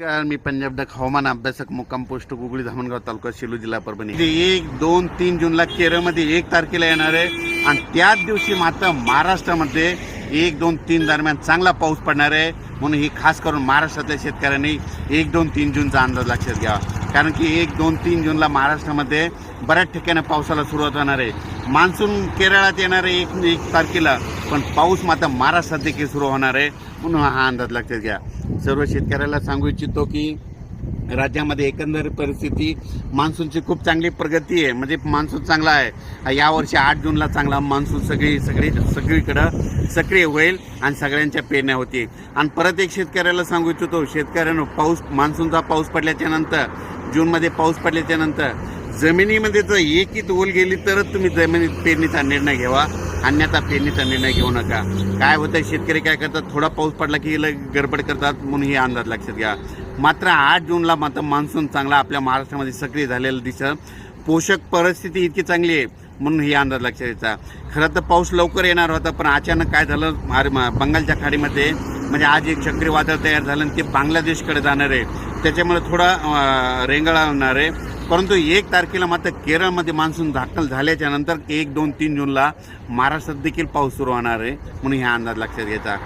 नमस्कार, मी पंजाब डक हवामान अभ्यासक मुक्काम पोस्ट गुगळी धामणगाव तालुका सेलू जिल्हा परभणी. 1, 2, 3 जूनला केरळमध्ये 1 तारखेला येणार आहे आणि त्याच दिवशी मात्र महाराष्ट्रामध्ये 1, 2, 3 दरम्यान चांगला पाऊस पडणार आहे. म्हणून ही खास करून महाराष्ट्रातल्या शेतकऱ्यांनी 1, 2, 3 जूनचा अंदाज लक्षात घ्यावा. कारण की 1, 2, 3 जूनला महाराष्ट्रामध्ये बऱ्याच ठिकाणी पावसाला सुरुवात होणार आहे. मान्सून केरळात येणार आहे 1 तारखेला, पण पाऊस मात्र महाराष्ट्रात देखील सुरू होणार आहे. म्हणून हा अंदाज लक्षात घ्या. सर्व शेतकऱ्याला सांगू इच्छितो की राज्यामध्ये एकंदर परिस्थिती मान्सूनची खूप चांगली प्रगती आहे. म्हणजे मान्सून चांगला आहे. यावर्षी 8 जूनला चांगला मान्सून सगळीकडं सक्रिय होईल आणि सगळ्यांच्या पेरण्या होतील. आणि परत एक शेतकऱ्याला सांगू इच्छितो, शेतकऱ्यांनो मान्सूनचा पाऊस पडल्याच्या नंतर, जूनमध्ये पाऊस पडल्याच्या नंतर जमिनीमध्ये जर एकही ओल गेली तरच तुम्ही जमिनीत पेरणीचा निर्णय घ्यावा, अन्यथा पेरणीचा निर्णय घेऊ नका. काय होतं, शेतकरी काय करतात, थोडा पाऊस पडला की गडबड करतात. म्हणून हे अंदाज लक्षात घ्या. मात्र 8 जूनला मात्र मान्सून चांगला आपल्या महाराष्ट्रामध्ये सक्रिय झालेलं दिसतं. पोषक परिस्थिती इतकी चांगली आहे म्हणून हे अंदाज लक्षात घ्यायचा. खरं तर पाऊस लवकर येणार होता, पण अचानक काय झालं, बंगालच्या खाडीमध्ये म्हणजे आज एक चक्रीवादळ तयार झालं आणि ते बांगलादेशकडे जाणार आहे. त्याच्यामुळे थोडा रेंगाळा होणार आहे. परंतु 1 तारखेला मात्र केरळमध्ये मान्सून दाखल झाल्याच्या नंतर 1, 2, 3 जूनला महाराष्ट्रात देखील पाऊस सुरू होणार आहे. म्हणून हा अंदाज लक्षात घ्यायचा.